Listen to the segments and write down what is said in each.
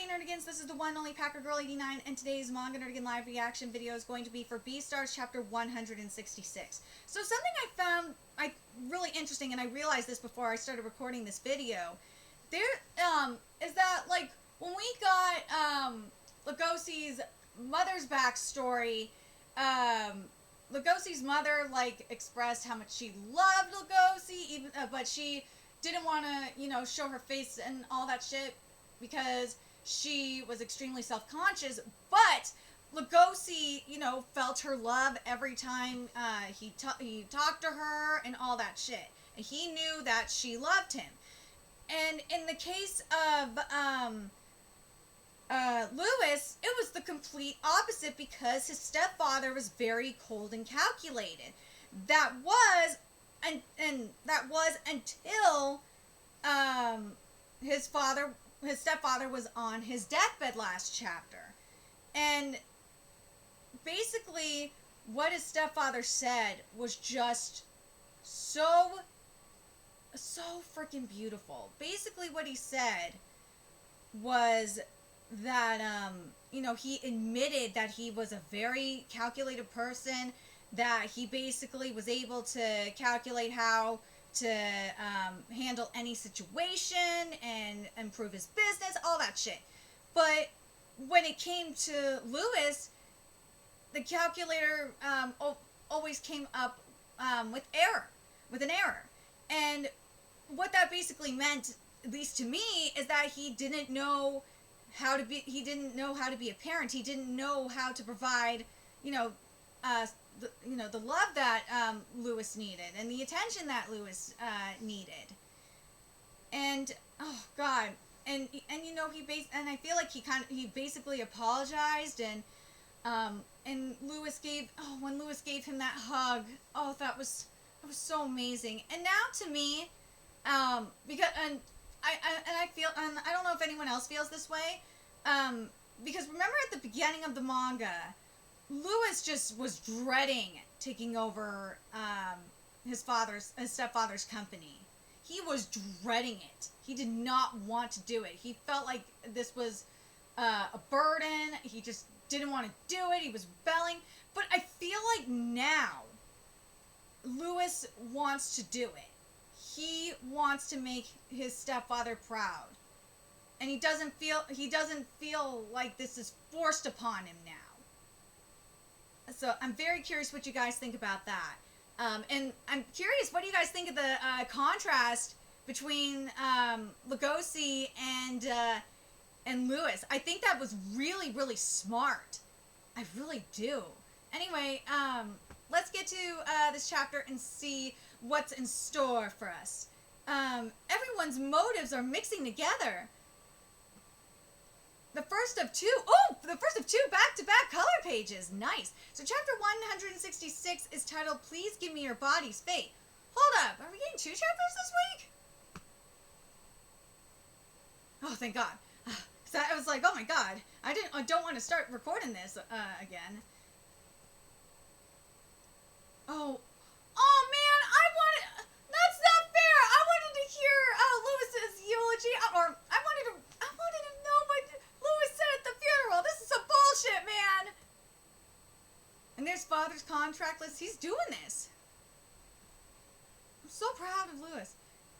morning, Nerdigans. This is the one and only Packer Girl 89, and today's Manga Nerdigan live reaction video is going to be for Beastars chapter 166. So something I found really interesting, and I realized this before I started recording this video, there is that, like, when we got Lugosi's mother's backstory, Lugosi's mother, like, expressed how much she loved Lugosi, even but she didn't want to, show her face and all that shit because she was extremely self-conscious, but Lugosi, felt her love every time he talked to her and all that shit. And he knew that she loved him. And in the case of Louis, it was the complete opposite because his stepfather was very cold and calculated. That was until his stepfather was on his deathbed last chapter. And basically what his stepfather said was just so freaking beautiful. Basically what he said was that he admitted that he was a very calculated person, that he basically was able to calculate how to handle any situation and improve his business, all that shit. But when it came to Louis, the calculator always came up with an error. And what that basically meant, at least to me, is that he didn't know how to be a parent. He didn't know how to provide, the love that Louis needed and the attention that Louis needed. And oh god, and I feel like he basically apologized, and Louis when Louis gave him that hug, that was so amazing. And now to me, because I feel, and I don't know if anyone else feels this way, because remember at the beginning of the manga, Louis just was dreading taking over his stepfather's company. He was dreading it. He did not want to do it. He felt like this was a burden. He just didn't want to do it. He was rebelling. But I feel like now Louis wants to do it. He wants to make his stepfather proud. And he doesn't feel like this is forced upon him now. So I'm very curious what you guys think about that. And I'm curious, what do you guys think of the contrast between Lugosi and Louis? I think that was really, really smart. I really do. Anyway, let's get to this chapter and see what's in store for us. Everyone's motives are mixing together. The first of two back-to-back color pages. Nice. So chapter 166 is titled, Please Give Me Your Body's Fate. Hold up. Are we getting 2 chapters this week? Oh, thank God. So I was like, oh my God. I don't want to start recording this again. Oh man, that's not fair. I wanted to hear Louis's eulogy, or I wanted to know what Louis said at the funeral. This is some bullshit, man. And there's father's contract list. He's doing this. I'm so proud of Louis.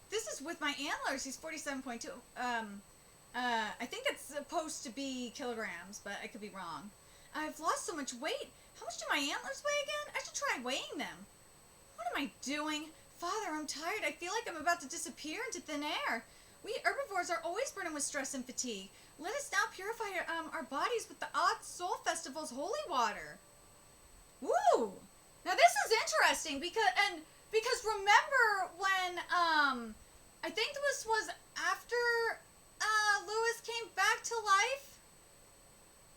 This is with my antlers. He's 47.2. I think it's supposed to be kilograms, but I could be wrong. I've lost so much weight. How much do my antlers weigh again? I should try weighing them. What am I doing? Father, I'm tired. I feel like I'm about to disappear into thin air. We herbivores are always burdened with stress and fatigue. Let us now purify our bodies with the Odd Soul Festival's holy water. Woo! Now this is interesting because remember when I think this was after Louis came back to life.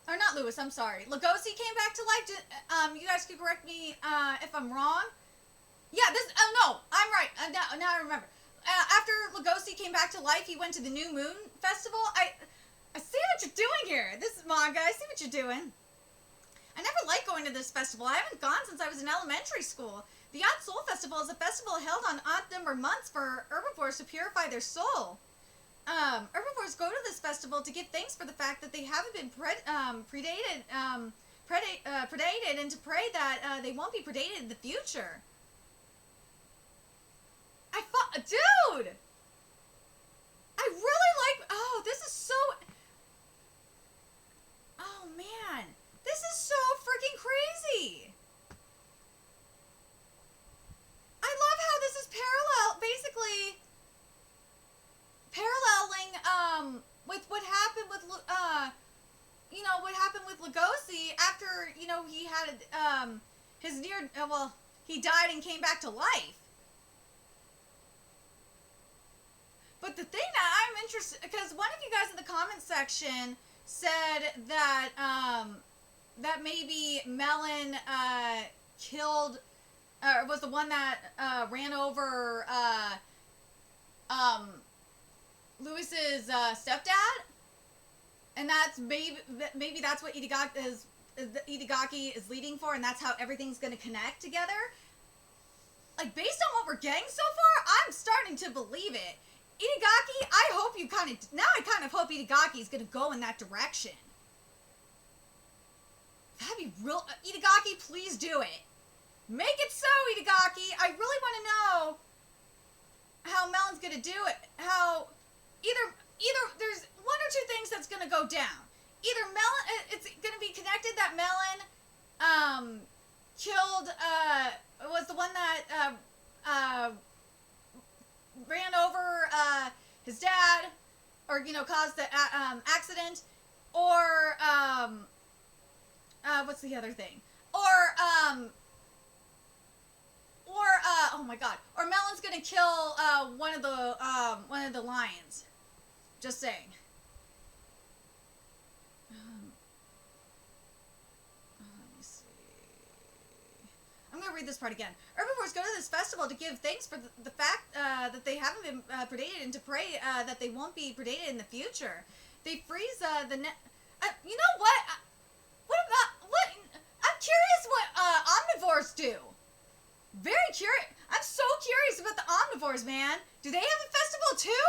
Or not Louis, I'm sorry. Lugosi came back to life. You guys could correct me if I'm wrong. Yeah, no, I'm right. Now I remember. After Lugosi came back to life, he went to the New Moon Festival. I see what you're doing here. This is manga. I see what you're doing. I never liked going to this festival. I haven't gone since I was in elementary school. The Odd Soul Festival is a festival held on odd number months for herbivores to purify their soul. herbivores go to this festival to give thanks for the fact that they haven't been predated, and to pray that they won't be predated in the future. Dude! I really like... Oh, this is so... Oh, man. This is so freaking crazy. I love how this is basically paralleling, with what happened with, what happened with Lugosi after, he had, his he died and came back to life. But the thing that I'm interested, because one of you guys in the comment section said that, that maybe Melon, killed, or was the one that, ran over, Louis's, stepdad? And that's maybe that's what Itagaki is leading for, and that's how everything's gonna connect together. Like, based on what we're getting so far, I'm starting to believe it. Itagaki, I kind of hope Itagaki is gonna go in that direction. That'd be real. Itagaki, please do it. Make it so, Itagaki. I really want to know how Melon's gonna do it. How either there's one or two things that's gonna go down. Either Melon, it's gonna be connected that Melon, killed, was the one that, ran over, his dad, or, caused the, accident, or, what's the other thing? Or, oh my god, or Melon's gonna kill, one of the lions. Just saying. Let me see. I'm gonna read this part again. Herbivores go to this festival to give thanks for the fact, that they haven't been, predated, and to pray, that they won't be predated in the future. They freeze, you know what? I'm curious what, omnivores do. Very curious. I'm so curious about the omnivores, man. Do they have a festival too?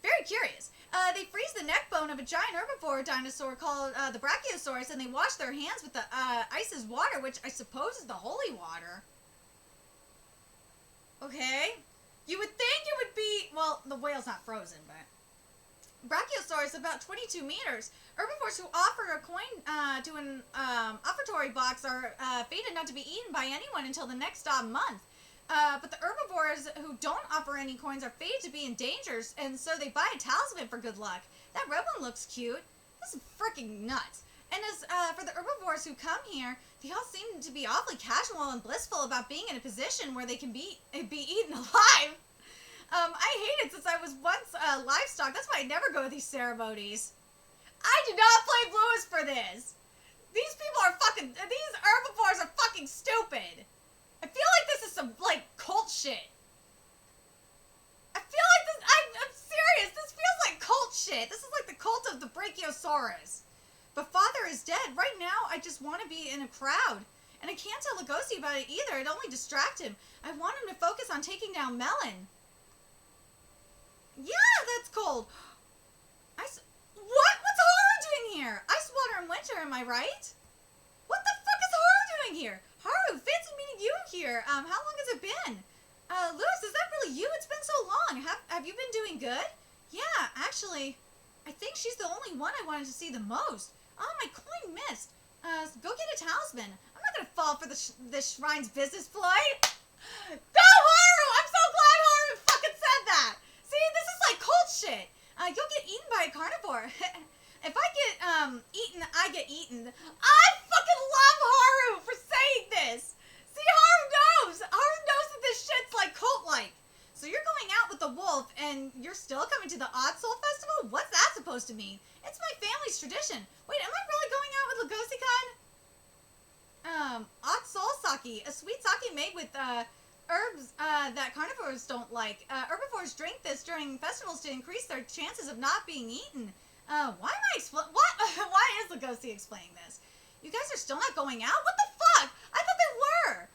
Very curious. They freeze the neck bone of a giant herbivore dinosaur called the Brachiosaurus, and they wash their hands with the ice's water, which I suppose is the holy water. Okay. You would think it would be, well, the whale's not frozen, but... Brachiosaurus, about 22 meters. Herbivores who offer a coin to an offertory box are fated not to be eaten by anyone until the next month. But the herbivores who don't offer any coins are fated to be in danger, and so they buy a talisman for good luck. That red one looks cute. This is freaking nuts. And as for the herbivores who come here, they all seem to be awfully casual and blissful about being in a position where they can be eaten alive. I hate it since I was once livestock. That's why I never go to these ceremonies. I do not blame Louis for this. These people are these herbivores are fucking stupid. I feel like this is some, cult shit. I feel like this, I'm serious, this feels like cult shit. This is like the cult of the Brachiosaurus. But Father is dead. Right now, I just want to be in a crowd. And I can't tell Lugosi about it either. It'd only distract him. I want him to focus on taking down Melon. Yeah, that's cold. What's Haru doing here? Ice water in winter, am I right? What the fuck is Haru doing here? Haru, fancy meeting you here. How long has it been? Louis, is that really you? It's been so long. Have you been doing good? Yeah, actually, I think she's the only one I wanted to see the most. Oh, my coin missed. Go get a talisman. I'm not gonna fall for the shrine's business ploy. Go, Haru! I'm so glad Haru fucking said that. See, this is like cult shit. You'll get eaten by a carnivore. If I get, eaten, I get eaten. I fucking love Haru for saying this. See, Haru knows. Haru knows that this shit's, cult-like. So you're going out with the wolf, and you're still coming to the Odd Soul Festival? What's that supposed to mean? It's my family's tradition. Wait, am I really going out with Lugosi-kun? Odd Soul Sake. A sweet sake made with, herbs that carnivores don't like. Herbivores drink this during festivals to increase their chances of not being eaten. Why is Lugosi explaining this? You guys are still not going out? What the fuck? I thought they were.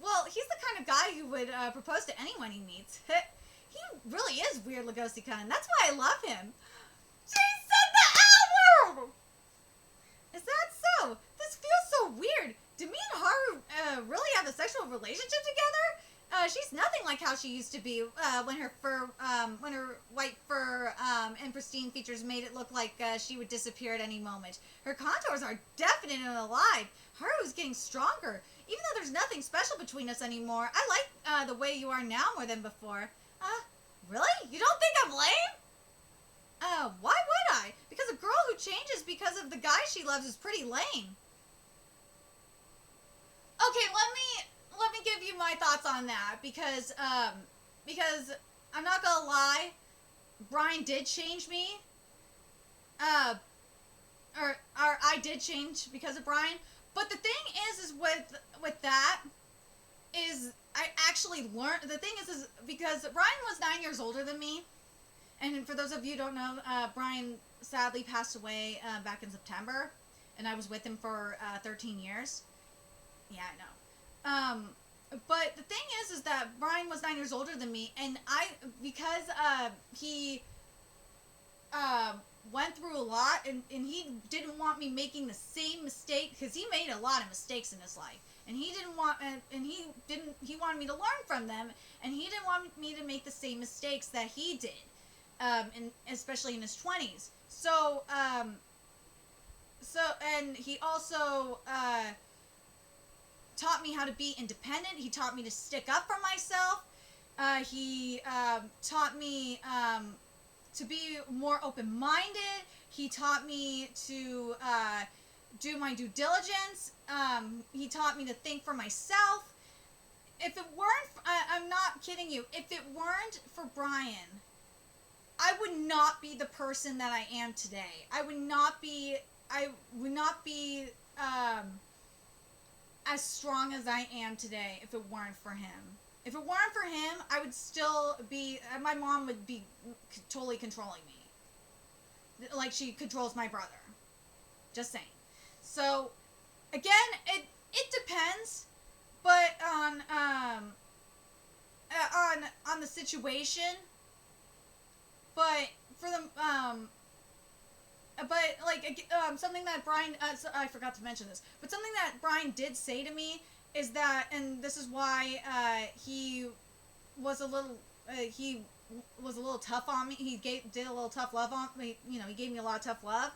Well, he's the kind of guy who would propose to anyone he meets. He really is weird, Lugosi-kun. That's why I love him. She said the L word! Is that so? This feels so weird. Do me and Haru really have a sexual relationship together? She's nothing like how she used to be when her white fur and pristine features made it look like she would disappear at any moment. Her contours are definite and alive. Haru's getting stronger. Even though there's nothing special between us anymore, I like the way you are now more than before. Really? You don't think I'm lame? Why would I? Because a girl who changes because of the guy she loves is pretty lame. Okay, let me give you my thoughts on that because I'm not gonna lie, Brian did change me. Or I did change because of Brian. But the thing is with that is I actually learned. The thing is because Brian was 9 years older than me, and for those of you who don't know, Brian sadly passed away back in September, and I was with him for 13 years. Yeah, I know. But the thing is that Brian was 9 years older than me, and because he went through a lot, and he didn't want me making the same mistake, because he made a lot of mistakes in his life, and he wanted me to learn from them, and he didn't want me to make the same mistakes that he did, and especially in his 20s. So and he also taught me how to be independent. He taught me to stick up for myself. He taught me to be more open-minded. He taught me to do my due diligence. He taught me to think for myself. If it weren't, I'm not kidding you, if it weren't for Brian, I would not be the person that I am today. I would not be as strong as I am today if it weren't for him. If it weren't for him, I would still be, my mom would be totally controlling me. Like she controls my brother. Just saying. So, again, it depends, but on the situation. But for the, but like something that Brian, I forgot to mention this, but something that Brian did say to me is that, and this is why he was a little tough on me. He did a little tough love on me. You know, he gave me a lot of tough love.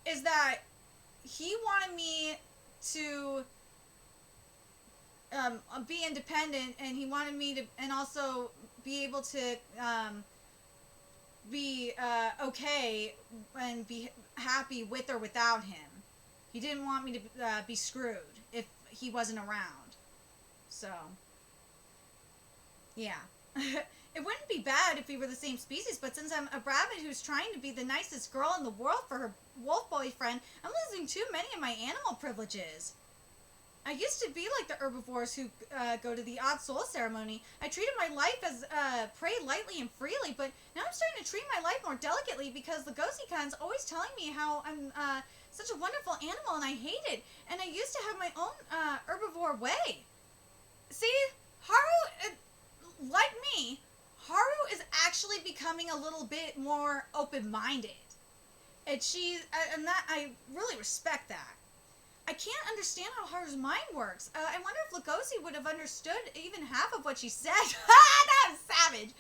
Is that he wanted me to be independent, and he wanted me to, and also be able to be okay and be happy with or without him. He didn't want me to be screwed if he wasn't around. So, yeah. It wouldn't be bad if we were the same species, but since I'm a rabbit who's trying to be the nicest girl in the world for her wolf boyfriend, I'm losing too many of my animal privileges. I used to be like the herbivores who go to the odd soul ceremony. I treated my life as prey lightly and freely, but now I'm starting to treat my life more delicately because the Gosi-kun's always telling me how I'm such a wonderful animal and I hate it. And I used to have my own herbivore way. See, Haru, like me, Haru is actually becoming a little bit more open-minded. And and that, I really respect that. I can't understand how Haru's mind works. I wonder if Lugosi would have understood even half of what she said. That was savage.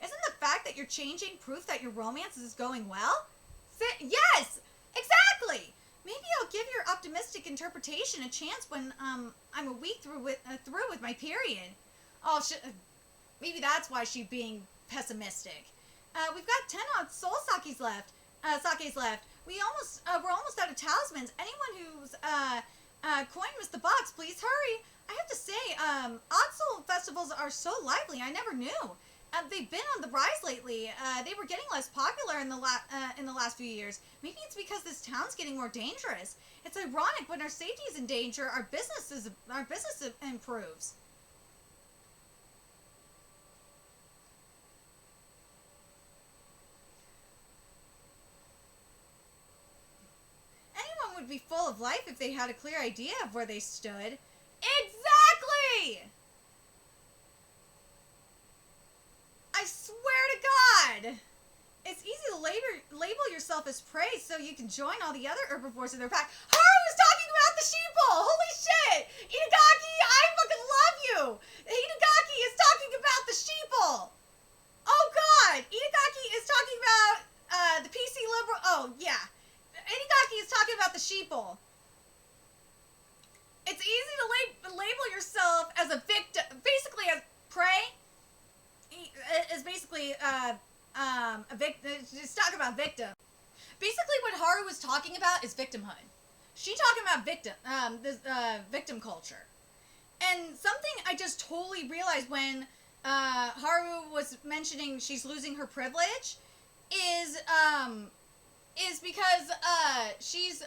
Isn't the fact that you're changing proof that your romance is going well? Yes, exactly. Maybe I'll give your optimistic interpretation a chance when I'm a week through with my period. Oh, maybe that's why she's being pessimistic. We've got 10 odd soul sakes left. We're almost out of talismans. Anyone who's coin missed the box, please hurry. I have to say, odd soul festivals are so lively. I never knew. They've been on the rise lately. They were getting less popular in the last few years. Maybe it's because this town's getting more dangerous. It's ironic when our safety is in danger, our business improves. Would be full of life if they had a clear idea of where they stood. Exactly! I swear label yourself as prey so you can join all the other herbivores in their pack. Haru is talking about the sheeple! Holy shit! Itagaki, I fucking love you! Itagaki is talking about the sheeple! Oh god! Itagaki is talking about the PC liberal... Oh, yeah. Itagaki is talking about the sheeple. It's easy to label yourself as a victim, basically as prey. Is basically a victim. Just talk about victim. Basically, what Haru was talking about is victimhood. She talking about victim culture, and something I just totally realized when Haru was mentioning she's losing her privilege is because she's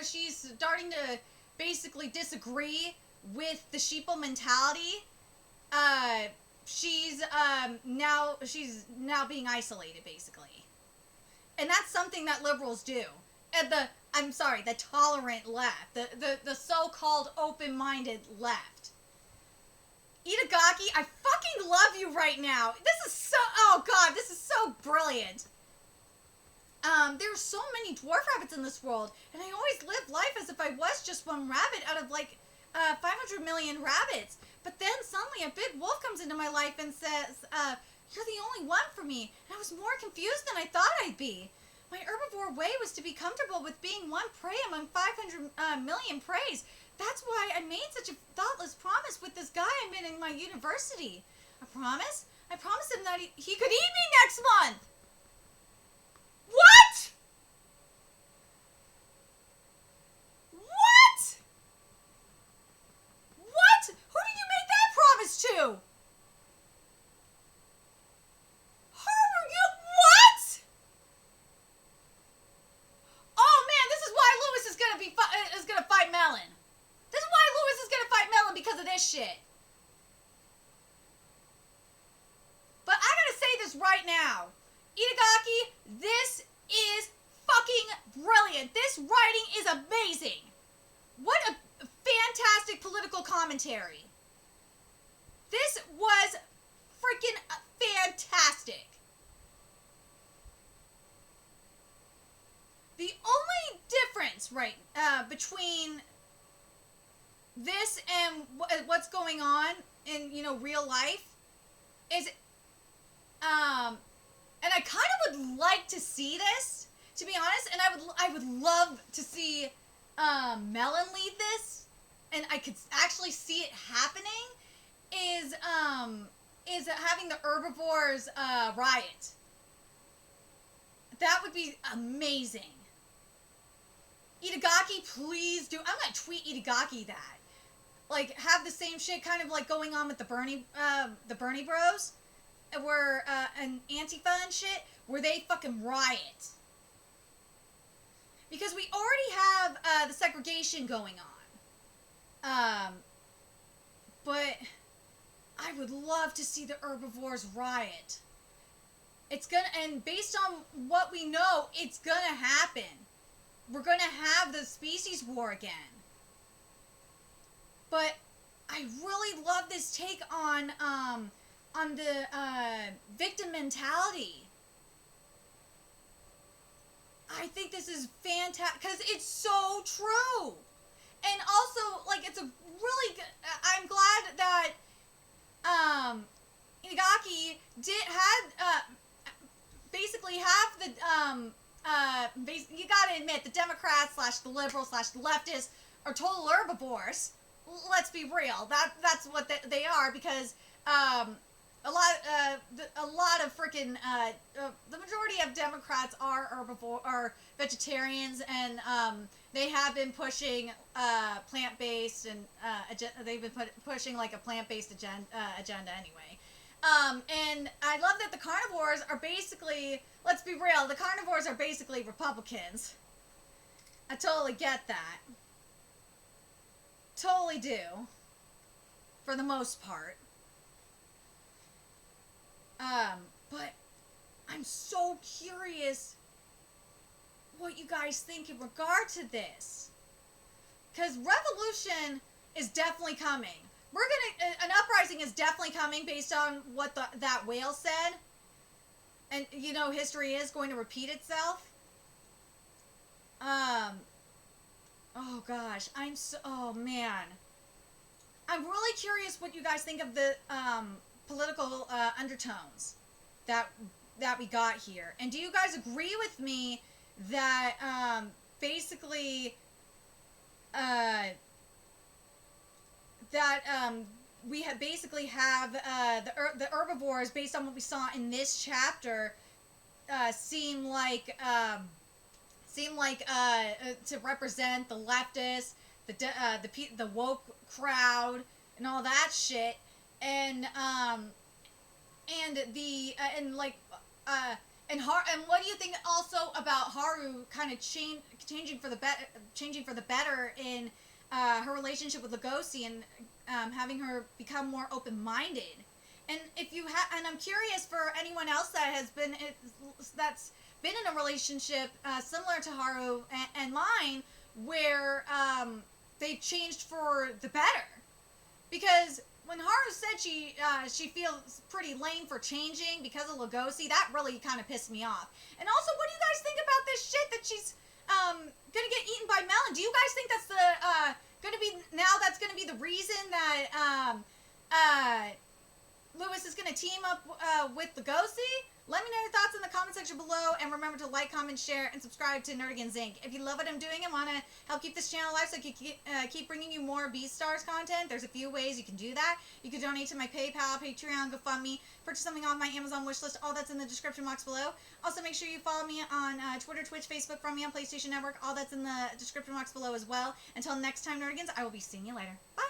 she's starting to basically disagree with the sheeple mentality. She's now being isolated, basically. And that's something that liberals do. And the tolerant left. The so-called open-minded left. Itagaki, I fucking love you right now. This is so brilliant. There are so many dwarf rabbits in this world, and I always live life as if I was just one rabbit out of 500 million rabbits. But then suddenly a big wolf comes into my life and says, you're the only one for me. And I was more confused than I thought I'd be. My herbivore way was to be comfortable with being one prey among 500 million preys. That's why I made such a thoughtless promise with this guy I met in my university. A promise? I promised him that he could eat me next month. What? What? What? Who did you make that promise to? Haru, you what? Oh man, this is why Louis is gonna fight Melon. This is why Louis is gonna fight Melon because of this shit. But I gotta say this right now. Itagaki, this is fucking brilliant. This writing is amazing. What a fantastic political commentary. This was freaking fantastic. The only difference, between this and what's going on in, real life is, and I kind of would like to see this, to be honest, and I would love to see Melon lead this, and I could actually see it happening, is having the herbivores riot. That would be amazing. Itagaki, please do. I'm gonna tweet Itagaki that. Have the same shit kind of going on with the Bernie Bros. Where, and Antifa and shit, where they fucking riot. Because we already have, the segregation going on. But I would love to see the herbivores riot. And based on what we know, it's gonna happen. We're gonna have the species war again. But I really love this take on the victim mentality. I think this is fantastic because it's so true. And also, it's a really good, I'm glad that Itagaki basically have the you gotta admit the Democrats / the liberals / the leftists are total herbivores. Let's be real. That's what they are, because a lot of freaking the majority of Democrats are vegetarians, and they have been pushing plant-based, and they've been pushing a plant-based agenda anyway. And I love that the carnivores are basically, let's be real, the carnivores are basically Republicans. I totally get that. Totally do. For the most part. But I'm so curious what you guys think in regard to this. Because revolution is definitely coming. An uprising is definitely coming based on what that whale said. and you know, history is going to repeat itself. Oh gosh, oh man. I'm really curious what you guys think of the political undertones that we got here. And do you guys agree with me that basically we have the herbivores, based on what we saw in this chapter, seem like to represent the leftists, the woke crowd, and all that shit, and what do you think also about Haru kind of changing for the better in her relationship with Lugosi, and having her become more open-minded? And and I'm curious for anyone else that's been in a relationship similar to Haru and mine, where they've changed for the better. Because when Haru said she feels pretty lame for changing because of Lugosi, that really kind of pissed me off. And also, what do you guys think about this shit that she's gonna get eaten by Melon? Do you guys think that's that's gonna be the reason that Louis is gonna team up with Lugosi? Let me know your thoughts in the comment section below, and remember to like, comment, share, and subscribe to Nerdigans Inc. If you love what I'm doing and want to help keep this channel alive so I can keep bringing you more Beastars content, there's a few ways you can do that. You can donate to my PayPal, Patreon, GoFundMe, purchase something on my Amazon wishlist. All that's in the description box below. Also, make sure you follow me on Twitter, Twitch, Facebook, follow me on PlayStation Network. All that's in the description box below as well. Until next time, Nerdigans, I will be seeing you later. Bye!